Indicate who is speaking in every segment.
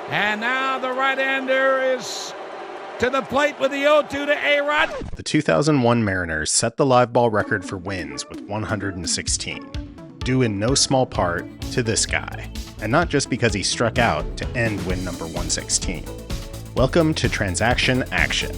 Speaker 1: And now the right-hander is to the plate with the 0-2 to A-Rod.
Speaker 2: The 2001 Mariners set the live ball record for wins with 116, due in no small part to this guy, and not just because he struck out to end win number 116. Welcome to Transaction Action.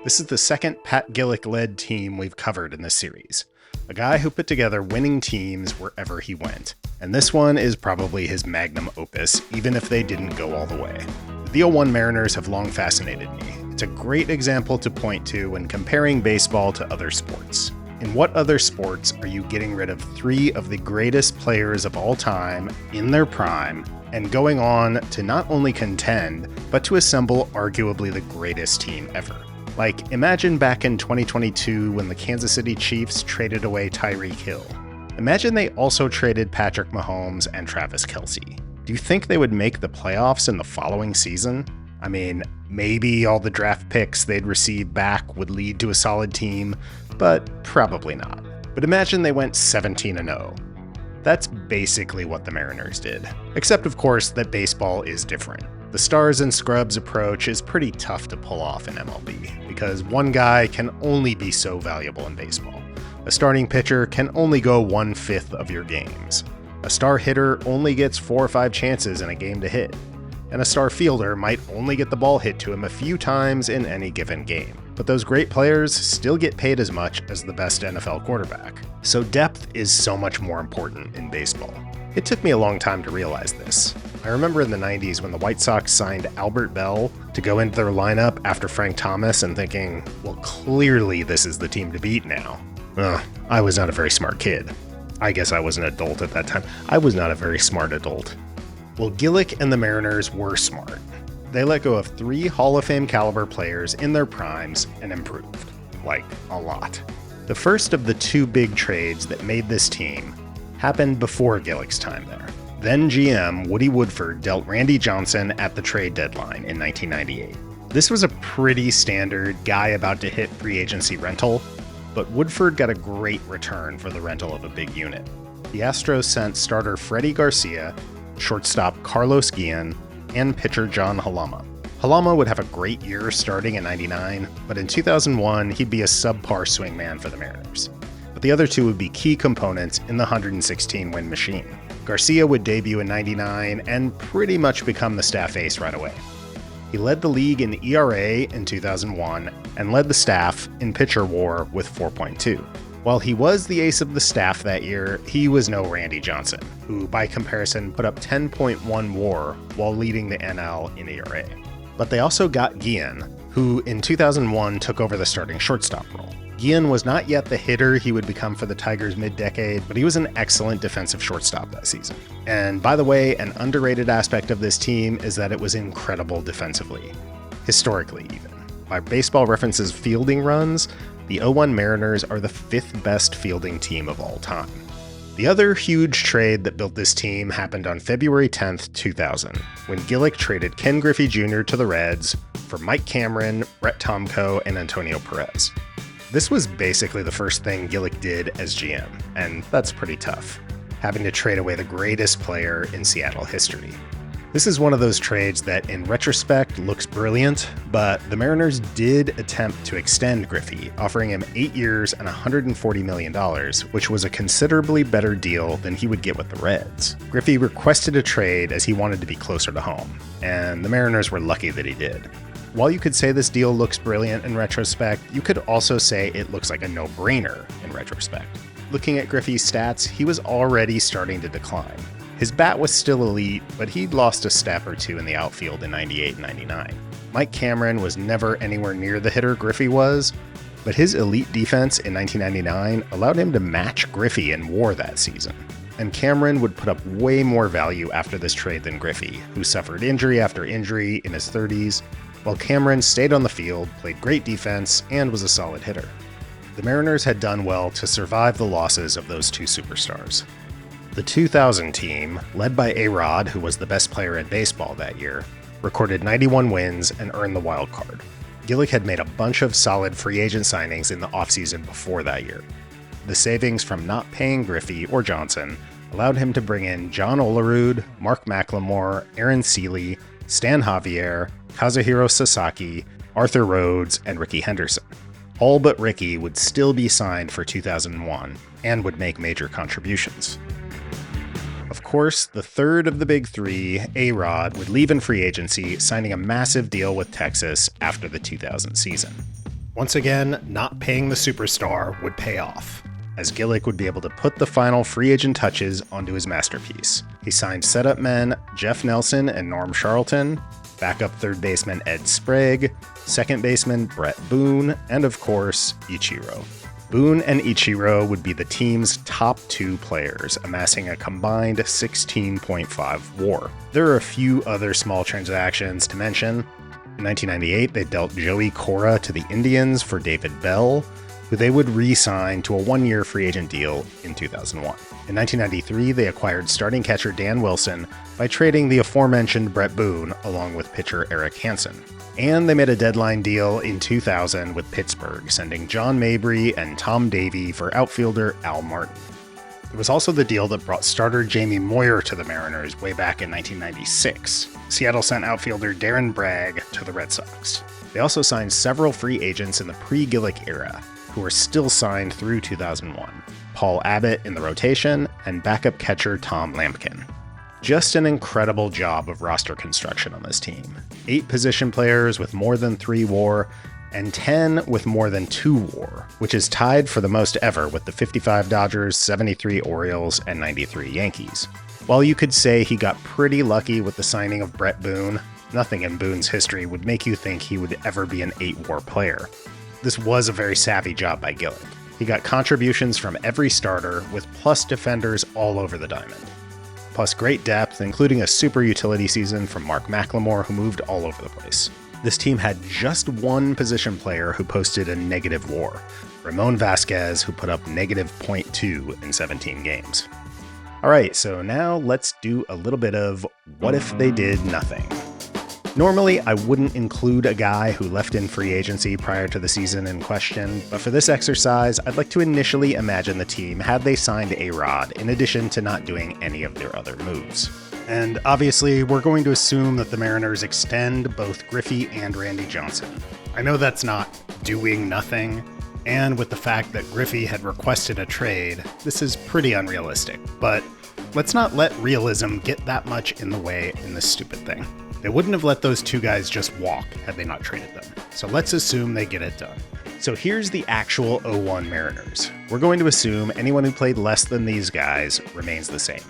Speaker 2: This is the second Pat Gillick-led team we've covered in this series. A guy who put together winning teams wherever he went. And this one is probably his magnum opus, even if they didn't go all the way. The 01 Mariners have long fascinated me. It's a great example to point to when comparing baseball to other sports. In what other sports are you getting rid of three of the greatest players of all time in their prime and going on to not only contend, but to assemble arguably the greatest team ever? Like, imagine back in 2022 when the Kansas City Chiefs traded away Tyreek Hill. Imagine they also traded Patrick Mahomes and Travis Kelce. Do you think they would make the playoffs in the following season? I mean, maybe all the draft picks they'd receive back would lead to a solid team, but probably not. But imagine they went 17-0. That's basically what the Mariners did. Except, of course, that baseball is different. The stars and scrubs approach is pretty tough to pull off in MLB, because one guy can only be so valuable in baseball. A starting pitcher can only go 1/5 of your games. A star hitter only gets 4 or 5 chances in a game to hit. And a star fielder might only get the ball hit to him a few times in any given game. But those great players still get paid as much as the best NFL quarterback. So depth is so much more important in baseball. It took me a long time to realize this. I remember in the 90s when the White Sox signed Albert Bell to go into their lineup after Frank Thomas and thinking, well, clearly this is the team to beat now. I was not a very smart kid. I guess I was an adult at that time. I was not a very smart adult. Well, Gillick and the Mariners were smart. They let go of 3 Hall of Fame caliber players in their primes and improved. Like, a lot. The first of the 2 big trades that made this team happened before Gillick's time there. Then GM Woody Woodford dealt Randy Johnson at the trade deadline in 1998. This was a pretty standard guy about to hit free agency rental, but Woodford got a great return for the rental of a big unit. The Astros sent starter Freddy Garcia, shortstop Carlos Guillen, and pitcher John Halama. Halama would have a great year starting in 99, but in 2001 he'd be a subpar swingman for the Mariners. But the other 2 would be key components in the 116-win machine. Garcia would debut in 99 and pretty much become the staff ace right away. He led the league in ERA in 2001 and led the staff in pitcher WAR with 4.2. While he was the ace of the staff that year, he was no Randy Johnson, who by comparison put up 10.1 WAR while leading the NL in ERA. But they also got Guillen, who in 2001 took over the starting shortstop role. Guillen was not yet the hitter he would become for the Tigers mid-decade, but he was an excellent defensive shortstop that season. And by the way, an underrated aspect of this team is that it was incredible defensively. Historically, even. By Baseball Reference's fielding runs, the 01 Mariners are the 5th best fielding team of all time. The other huge trade that built this team happened on February 10th, 2000, when Gillick traded Ken Griffey Jr. to the Reds for Mike Cameron, Brett Tomko, and Antonio Perez. This was basically the first thing Gillick did as GM, and that's pretty tough, having to trade away the greatest player in Seattle history. This is one of those trades that in retrospect looks brilliant, but the Mariners did attempt to extend Griffey, offering him 8 years and $140 million, which was a considerably better deal than he would get with the Reds. Griffey requested a trade as he wanted to be closer to home, and the Mariners were lucky that he did. While you could say this deal looks brilliant in retrospect, you could also say it looks like a no-brainer in retrospect. Looking at Griffey's stats, he was already starting to decline. His bat was still elite, but he'd lost a step or 2 in the outfield in 98 and 99. Mike Cameron was never anywhere near the hitter Griffey was, but his elite defense in 1999 allowed him to match Griffey in WAR that season. And Cameron would put up way more value after this trade than Griffey, who suffered injury after injury in his 30s, while Cameron stayed on the field, played great defense, and was a solid hitter. The Mariners had done well to survive the losses of those 2 superstars. The 2000 team, led by A-Rod, who was the best player in baseball that year, recorded 91 wins and earned the wild card. Gillick had made a bunch of solid free agent signings in the offseason before that year. The savings from not paying Griffey or Johnson allowed him to bring in John Olerud, Mark McLemore, Aaron Seeley, Stan Javier, Kazuhiro Sasaki, Arthur Rhodes, and Ricky Henderson. All but Ricky would still be signed for 2001 and would make major contributions. Of course, the third of the big three, A-Rod, would leave in free agency, signing a massive deal with Texas after the 2000 season. Once again, not paying the superstar would pay off, as Gillick would be able to put the final free agent touches onto his masterpiece. He signed setup men Jeff Nelson and Norm Charlton, backup third baseman Ed Sprague, second baseman Brett Boone, and of course, Ichiro. Boone and Ichiro would be the team's top two players, amassing a combined 16.5 WAR. There are a few other small transactions to mention. In 1998, they dealt Joey Cora to the Indians for David Bell, who they would re-sign to a one-year free agent deal in 2001. In 1993, they acquired starting catcher Dan Wilson by trading the aforementioned Brett Boone along with pitcher Eric Hansen. And they made a deadline deal in 2000 with Pittsburgh, sending John Mabry and Tom Davey for outfielder Al Martin. There was also the deal that brought starter Jamie Moyer to the Mariners way back in 1996. Seattle sent outfielder Darren Bragg to the Red Sox. They also signed several free agents in the pre-Gillick era, who are still signed through 2001. Paul Abbott in the rotation, and backup catcher Tom Lampkin. Just an incredible job of roster construction on this team. 8 position players with more than 3 WAR, and 10 with more than 2 WAR, which is tied for the most ever with the 55 Dodgers, 73 Orioles, and 93 Yankees. While you could say he got pretty lucky with the signing of Brett Boone, nothing in Boone's history would make you think he would ever be an 8 WAR player. This was a very savvy job by Gillick. He got contributions from every starter, with plus defenders all over the diamond. Plus great depth, including a super utility season from Mark McLemore, who moved all over the place. This team had just one position player who posted a negative WAR, Ramon Vasquez, who put up negative .2 in 17 games. Alright, so now let's do a little bit of what if they did nothing. Normally, I wouldn't include a guy who left in free agency prior to the season in question, but for this exercise, I'd like to initially imagine the team had they signed A-Rod in addition to not doing any of their other moves. And obviously, we're going to assume that the Mariners extend both Griffey and Randy Johnson. I know that's not doing nothing, and with the fact that Griffey had requested a trade, this is pretty unrealistic, but let's not let realism get that much in the way in this stupid thing. They wouldn't have let those two guys just walk had they not traded them. So let's assume they get it done. So here's the actual 01 Mariners. We're going to assume anyone who played less than these guys remains the same.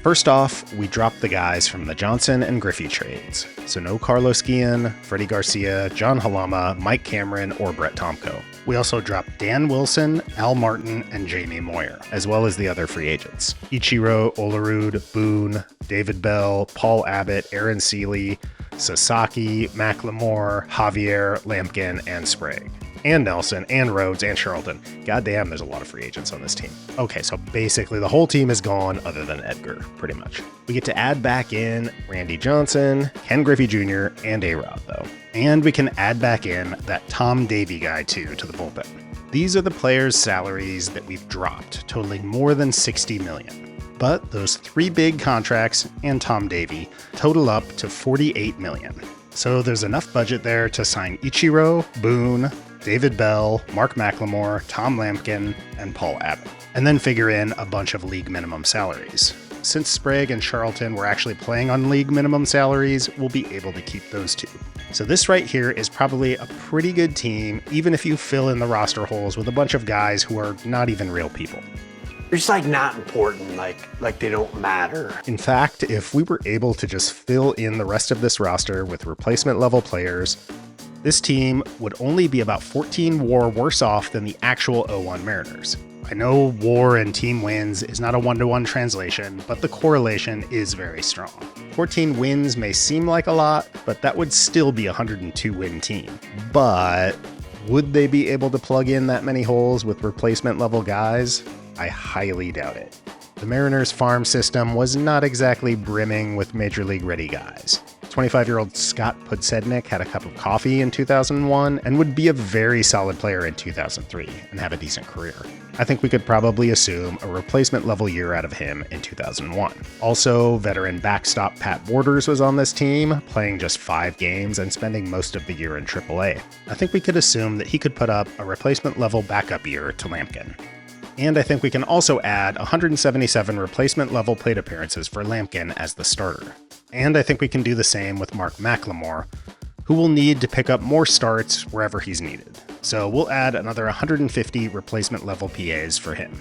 Speaker 2: First off, we dropped the guys from the Johnson and Griffey trades. So no Carlos Guillen, Freddy Garcia, John Halama, Mike Cameron, or Brett Tomko. We also dropped Dan Wilson, Al Martin, and Jamie Moyer, as well as the other free agents. Ichiro, Olerud, Boone, David Bell, Paul Abbott, Aaron Seeley, Sasaki, McLemore, Javier, Lampkin, and Sprague. And Nelson, and Rhodes, and Charlton. Goddamn, there's a lot of free agents on this team. Okay, so basically the whole team is gone other than Edgar, pretty much. We get to add back in Randy Johnson, Ken Griffey Jr., and A-Rod, though. And we can add back in that Tom Davey guy, too, to the bullpen. These are the players' salaries that we've dropped, totaling more than $60 million. But those 3 big contracts and Tom Davey total up to $48 million. So there's enough budget there to sign Ichiro, Boone, David Bell, Mark McLemore, Tom Lampkin, and Paul Abbott. And then figure in a bunch of league minimum salaries. Since Sprague and Charlton were actually playing on league minimum salaries, we'll be able to keep those two. So this right here is probably a pretty good team, even if you fill in the roster holes with a bunch of guys who are not even real people.
Speaker 3: They're just not important, like they don't matter.
Speaker 2: In fact, if we were able to just fill in the rest of this roster with replacement level players, this team would only be about 14 WAR worse off than the actual 01 Mariners. I know WAR and team wins is not a one-to-one translation, but the correlation is very strong. 14 wins may seem like a lot, but that would still be a 102-win team. But would they be able to plug in that many holes with replacement level guys? I highly doubt it. The Mariners farm system was not exactly brimming with major league ready guys. 25-year-old Scott Podsednik had a cup of coffee in 2001 and would be a very solid player in 2003 and have a decent career. I think we could probably assume a replacement level year out of him in 2001. Also, veteran backstop Pat Borders was on this team, playing just 5 games and spending most of the year in AAA. I think we could assume that he could put up a replacement level backup year to Lampkin. And I think we can also add 177 replacement level plate appearances for Lampkin as the starter. And I think we can do the same with Mark McLemore, who will need to pick up more starts wherever he's needed. So we'll add another 150 replacement level PAs for him.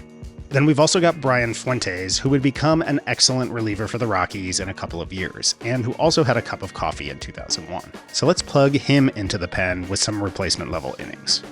Speaker 2: Then we've also got Brian Fuentes, who would become an excellent reliever for the Rockies in a couple of years, and who also had a cup of coffee in 2001. So let's plug him into the pen with some replacement level innings.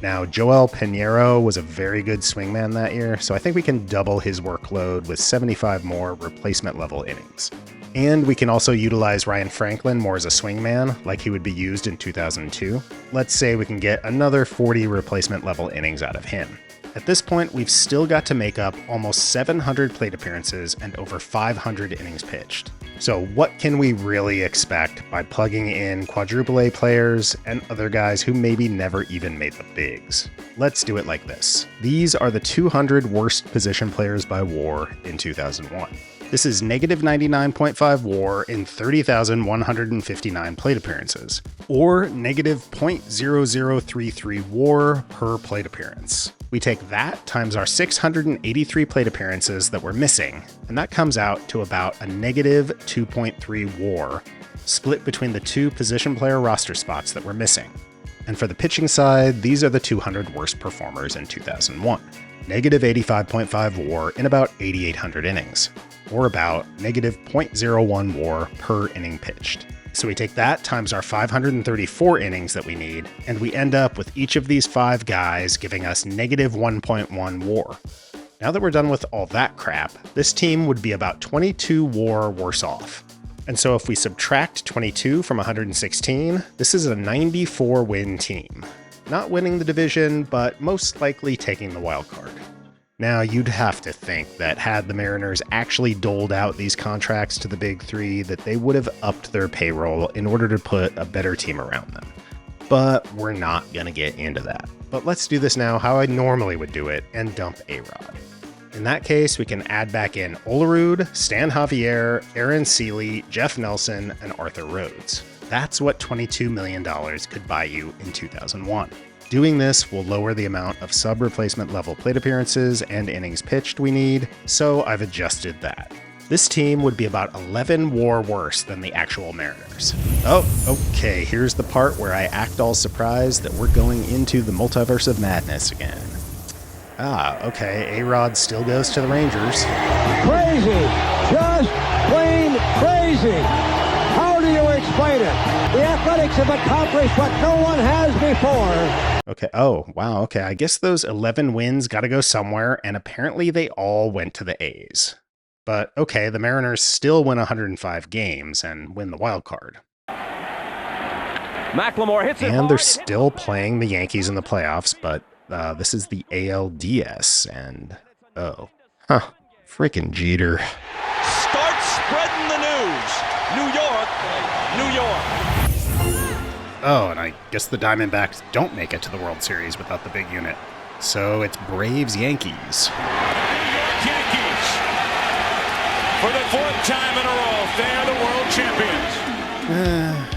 Speaker 2: Now, Joel Pinheiro was a very good swingman that year, so I think we can double his workload with 75 more replacement level innings. And we can also utilize Ryan Franklin more as a swingman, like he would be used in 2002. Let's say we can get another 40 replacement level innings out of him. At this point, we've still got to make up almost 700 plate appearances and over 500 innings pitched. So what can we really expect by plugging in quadruple A players and other guys who maybe never even made the bigs? Let's do it like this. These are the 200 worst position players by WAR in 2001. This is negative 99.5 WAR in 30,159 plate appearances, or negative 0.0033 WAR per plate appearance. We take that times our 683 plate appearances that we're missing, and that comes out to about a negative 2.3 WAR, split between the 2 position player roster spots that we're missing. And for the pitching side, these are the 200 worst performers in 2001. Negative 85.5 WAR in about 8,800 innings, or about negative 0.01 WAR per inning pitched. So we take that times our 534 innings that we need, and we end up with each of these 5 guys giving us negative 1.1 WAR. Now that we're done with all that crap, this team would be about 22 WAR worse off. And so if we subtract 22 from 116, this is a 94 win team. Not winning the division, but most likely taking the wild card. Now, you'd have to think that had the Mariners actually doled out these contracts to the big 3, that they would have upped their payroll in order to put a better team around them. But we're not going to get into that. But let's do this now how I normally would do it and dump A-Rod. In that case, we can add back in Olerud, Stan Javier, Aaron Seeley, Jeff Nelson, and Arthur Rhodes. That's what $22 million could buy you in 2001. Doing this will lower the amount of sub-replacement level plate appearances and innings pitched we need, so I've adjusted that. This team would be about 11 WAR worse than the actual Mariners. Oh, okay, here's the part where I act all surprised that we're going into the multiverse of madness again. Okay, A-Rod still goes to the Rangers.
Speaker 4: Crazy! Just plain crazy! How do you explain it? The Athletics have accomplished what no one has before.
Speaker 2: Okay, oh, wow, okay, I guess those 11 wins gotta go somewhere, and apparently they all went to the A's. But okay, the Mariners still win 105 games and win the wild card.
Speaker 5: McLemore hits it.
Speaker 2: And they're still playing the Yankees in the playoffs, but this is the ALDS, and freaking Jeter.
Speaker 5: Start spreading the news. New York, New York.
Speaker 2: Oh, and I guess the Diamondbacks don't make it to the World Series without the big unit. So it's Braves-Yankees.
Speaker 1: Yankees, for the 4th time in a row, they're the world champions.